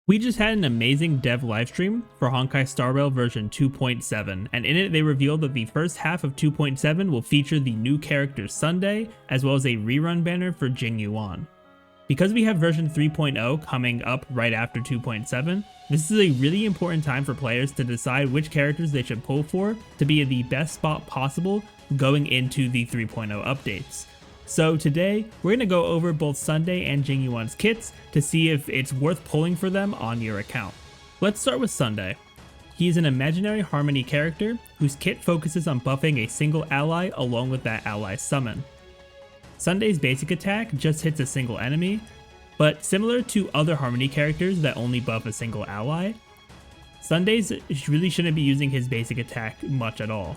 We just had an amazing dev livestream for Honkai Star Rail version 2.7, and in it they revealed that the first half of 2.7 will feature the new character Sunday, as well as a rerun banner for Jing Yuan. Because we have version 3.0 coming up right after 2.7, this is a really important time for players to decide which characters they should pull for to be in the best spot possible going into the 3.0 updates. So today, we're going to go over both Sunday and Jing Yuan's kits to see if it's worth pulling for them on your account. Let's start with Sunday. He is an imaginary harmony character whose kit focuses on buffing a single ally along with that ally's summon. Sunday's basic attack just hits a single enemy, but similar to other harmony characters that only buff a single ally, Sunday's really shouldn't be using his basic attack much at all.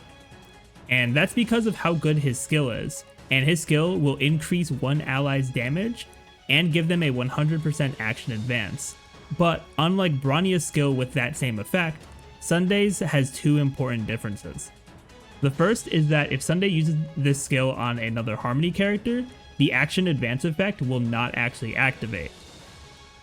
And that's because of how good his skill is. And his skill will increase one ally's damage and give them a 100% action advance. But unlike Brania's skill with that same effect, Sunday's has two important differences. The first is that if Sunday uses this skill on another harmony character, the action advance effect will not actually activate.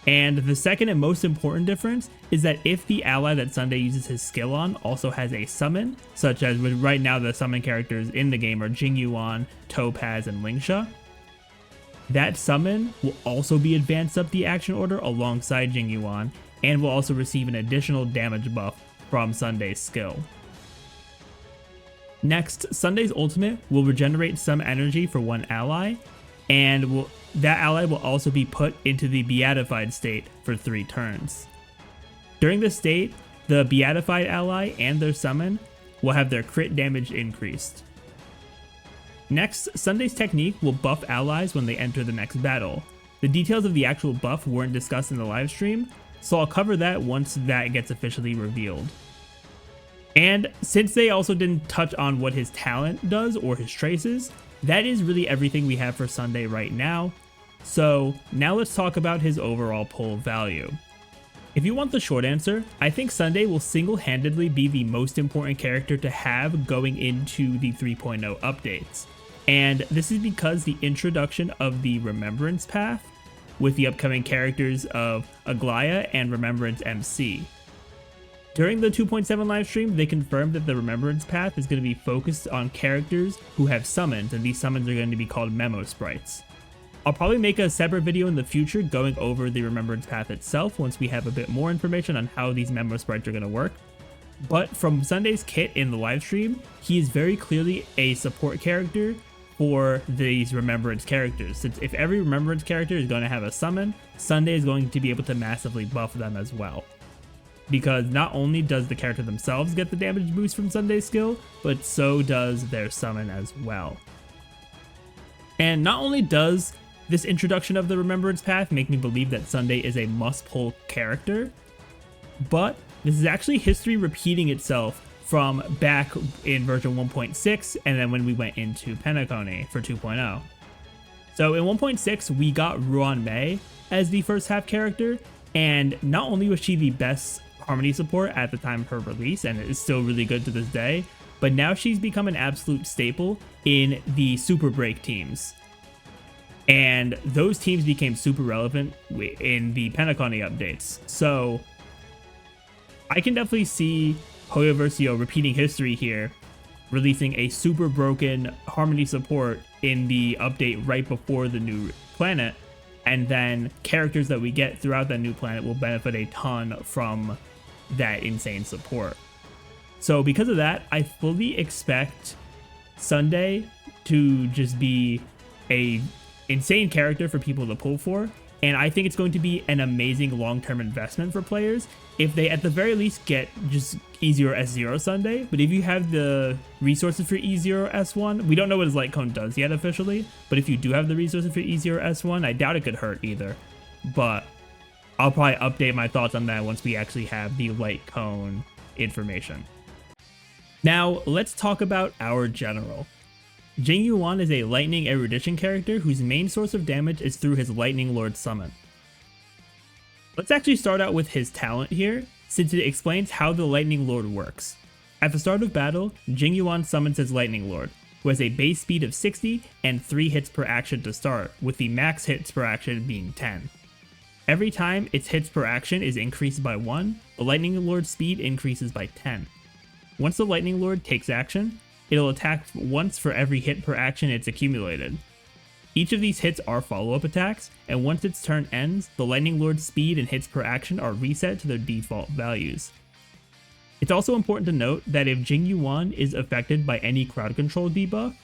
And the second and most important difference is that if the ally that Sunday uses his skill on also has a summon, such as with right now the summon characters in the game are Jing Yuan, Topaz, and Lingsha, that summon will also be advanced up the action order alongside Jing Yuan and will also receive an additional damage buff from Sunday's skill. Next, Sunday's ultimate will regenerate some energy for one ally, and that ally will also be put into the beatified state for 3 turns. During this state, the beatified ally and their summon will have their crit damage increased. Next, Sunday's technique will buff allies when they enter the next battle. The details of the actual buff weren't discussed in the livestream, so I'll cover that once that gets officially revealed. And since they also didn't touch on what his talent does or his traces, that is really everything we have for Sunday right now. So now let's talk about his overall pull value. If you want the short answer, I think Sunday will single-handedly be the most important character to have going into the 3.0 updates. And this is because the introduction of the Remembrance Path with the upcoming characters of Aglaya and Remembrance MC. During the 2.7 livestream, they confirmed that the Remembrance Path is going to be focused on characters who have summons, and these summons are going to be called Memo Sprites. I'll probably make a separate video in the future going over the Remembrance Path itself once we have a bit more information on how these Memo Sprites are going to work. But from Sunday's kit in the livestream, he is very clearly a support character for these Remembrance characters. Since if every Remembrance character is going to have a summon, Sunday is going to be able to massively buff them as well. Because not only does the character themselves get the damage boost from Sunday's skill, but so does their summon as well. And not only does this introduction of the Remembrance Path make me believe that Sunday is a must-pull character, but this is actually history repeating itself from back in version 1.6 and then when we went into Penacony for 2.0. So in 1.6, we got Ruan Mei as the first half character, and not only was she the best harmony support at the time of her release, and it is still really good to this day, but now she's become an absolute staple in the Super Break teams. And those teams became super relevant in the Penacony updates. So I can definitely see Hoyo Versio repeating history here, releasing a super broken harmony support in the update right before the new planet, and then characters that we get throughout that new planet will benefit a ton from that insane support. So because of that, I fully expect Sunday to just be a insane character for people to pull for, and I think it's going to be an amazing long-term investment for players if they at the very least get just E0 S0 Sunday. But if you have the resources for E0 S1, we don't know what his light cone does yet officially, but if you do have the resources for E0 S1, I doubt it could hurt either. But I'll probably update my thoughts on that once we actually have the light cone information. Now let's talk about our general. Jing Yuan is a lightning erudition character whose main source of damage is through his Lightning Lord summon. Let's actually start out with his talent here, since it explains how the Lightning Lord works. At the start of battle, Jing Yuan summons his Lightning Lord, who has a base speed of 60 and 3 hits per action to start, with the max hits per action being 10. Every time its hits per action is increased by 1, the Lightning Lord's speed increases by 10. Once the Lightning Lord takes action, it'll attack once for every hit per action it's accumulated. Each of these hits are follow-up attacks, and once its turn ends, the Lightning Lord's speed and hits per action are reset to their default values. It's also important to note that if Jing Yuan is affected by any crowd control debuff,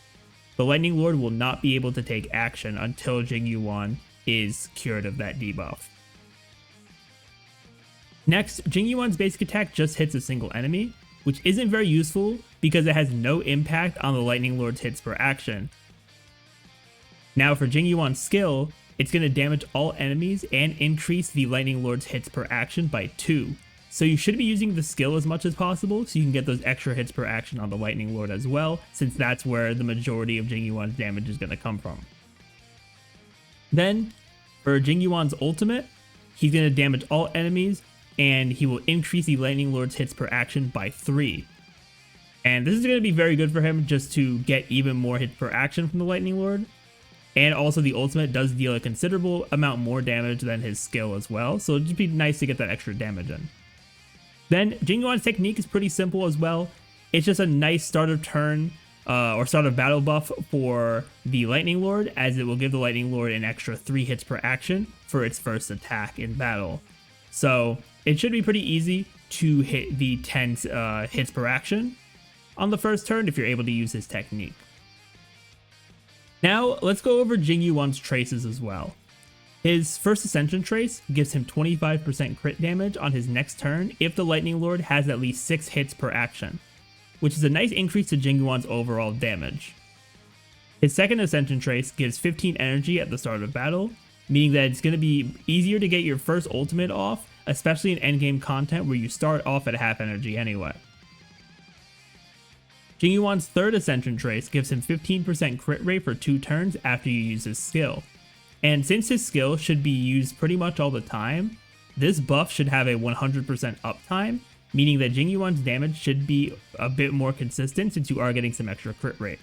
the Lightning Lord will not be able to take action until Jing Yuan is cured of that debuff. Next, Jing Yuan's basic attack just hits a single enemy, which isn't very useful because it has no impact on the Lightning Lord's hits per action. Now for Jing Yuan's skill, it's going to damage all enemies and increase the Lightning Lord's hits per action by 2. So you should be using the skill as much as possible so you can get those extra hits per action on the Lightning Lord as well, since that's where the majority of Jing Yuan's damage is going to come from. Then, for Jing Yuan's ultimate, he's going to damage all enemies and he will increase the Lightning Lord's hits per action by 3. And this is going to be very good for him just to get even more hits per action from the Lightning Lord. And also the ultimate does deal a considerable amount more damage than his skill as well, so it'd just be nice to get that extra damage in. Then Jing Yuan's technique is pretty simple as well. It's just a nice start of turn or start of battle buff for the Lightning Lord, as it will give the Lightning Lord an extra 3 hits per action for its first attack in battle. So it should be pretty easy to hit the 10 hits per action on the first turn if you're able to use his technique. Now, let's go over Jing Yuan's traces as well. His first Ascension trace gives him 25% crit damage on his next turn if the Lightning Lord has at least 6 hits per action, which is a nice increase to Jing Yuan's overall damage. His second Ascension trace gives 15 energy at the start of battle, meaning that it's going to be easier to get your first ultimate off, especially in endgame content where you start off at half energy anyway. Jing Yuan's third Ascension trace gives him 15% crit rate for 2 turns after you use his skill. And since his skill should be used pretty much all the time, this buff should have a 100% uptime, meaning that Jing Yuan's damage should be a bit more consistent since you are getting some extra crit rate.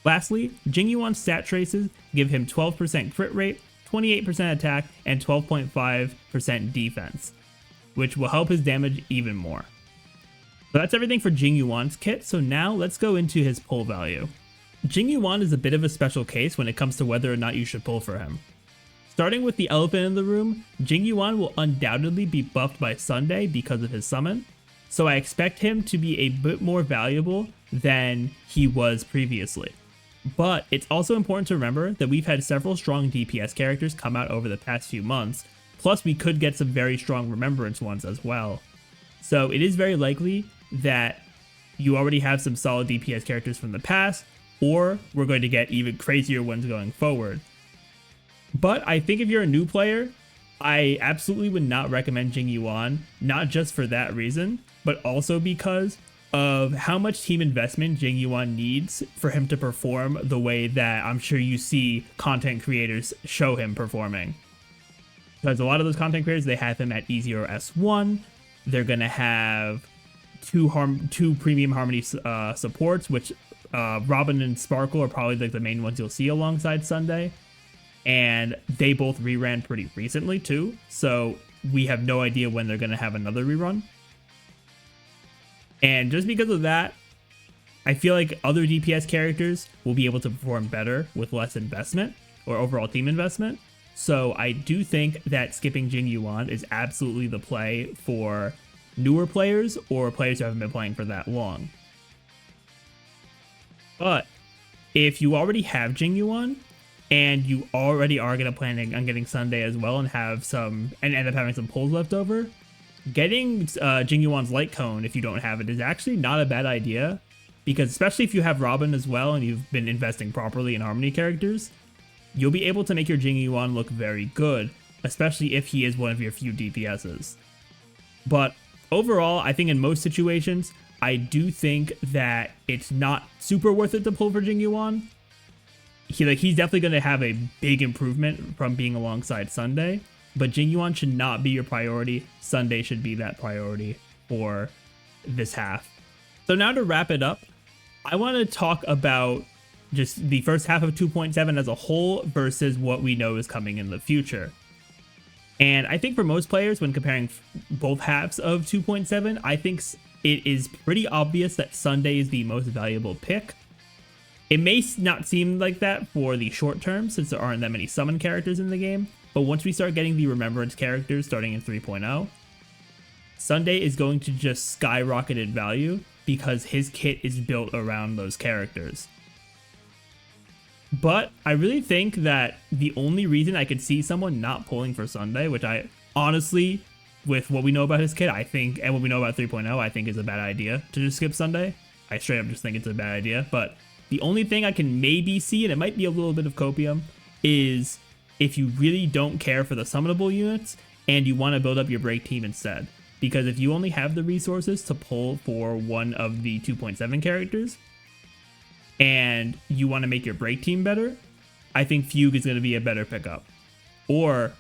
Lastly, Jing Yuan's stat traces give him 12% crit rate, 28% attack, and 12.5% defense, which will help his damage even more. So that's everything for Jing Yuan's kit, so now let's go into his pull value. Jing Yuan is a bit of a special case when it comes to whether or not you should pull for him. Starting with the elephant in the room, Jing Yuan will undoubtedly be buffed by Sunday because of his summon, so I expect him to be a bit more valuable than he was previously. But it's also important to remember that we've had several strong DPS characters come out over the past few months, plus we could get some very strong Remembrance ones as well. So it is very likely that you already have some solid DPS characters from the past, or we're going to get even crazier ones going forward. But I think if you're a new player, I absolutely would not recommend Jing Yuan, not just for that reason, but also because of how much team investment Jing Yuan needs for him to perform the way that I'm sure you see content creators show him performing. Because a lot of those content creators, they have him at E0 S1, they're going to have two premium Harmony supports, which Robin and Sparkle are probably like the main ones you'll see alongside Sunday. And they both reran pretty recently too, so we have no idea when they're going to have another rerun. And just because of that, I feel like other DPS characters will be able to perform better with less investment or overall team investment. So I do think that skipping Jing Yuan is absolutely the play for newer players or players who haven't been playing for that long. But if you already have Jing Yuan and you already are going to plan on getting Sunday as well and end up having some pulls left over, getting Jing Yuan's Light Cone, if you don't have it, is actually not a bad idea, because especially if you have Robin as well and you've been investing properly in Harmony characters, you'll be able to make your Jing Yuan look very good, especially if he is one of your few DPSs. But overall, I think in most situations, I do think that it's not super worth it to pull for Jing Yuan. He's definitely going to have a big improvement from being alongside Sunday, but Jing Yuan should not be your priority. Sunday should be that priority for this half. So now to wrap it up, I want to talk about just the first half of 2.7 as a whole versus what we know is coming in the future. And I think for most players, when comparing both halves of 2.7, I think it is pretty obvious that Sunday is the most valuable pick. It may not seem like that for the short term, since there aren't that many summon characters in the game, but once we start getting the remembrance characters starting in 3.0, Sunday is going to just skyrocket in value because his kit is built around those characters. But I really think that the only reason I could see someone not pulling for Sunday, which I honestly, with what we know about his kit, I think, and what we know about 3.0, I think is a bad idea to just skip Sunday. I straight up just think it's a bad idea. But the only thing I can maybe see, and it might be a little bit of copium, is if you really don't care for the summonable units and you want to build up your break team instead. Because if you only have the resources to pull for one of the 2.7 characters, and you want to make your break team better, I think Fugue is going to be a better pickup. Or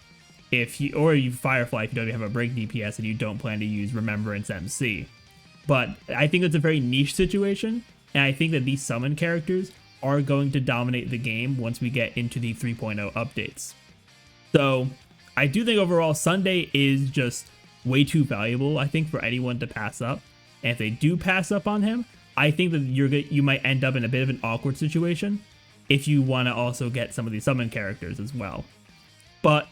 you Firefly if you don't have a break DPS and you don't plan to use Remembrance MC. But I think it's a very niche situation, and I think that these summon characters are going to dominate the game once we get into the 3.0 updates. So I do think overall Sunday is just way too valuable, I think, for anyone to pass up. And if they do pass up on him, I think that you might end up in a bit of an awkward situation if you want to also get some of these summon characters as well. But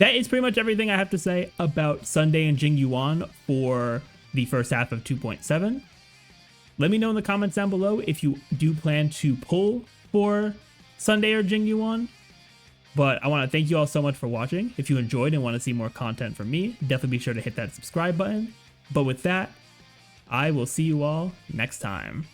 that is pretty much everything I have to say about Sunday and Jing Yuan for the first half of 2.7. Let me know in the comments down below if you do plan to pull for Sunday or Jing Yuan. But I want to thank you all so much for watching. If you enjoyed and want to see more content from me, definitely be sure to hit that subscribe button. But with that, I will see you all next time.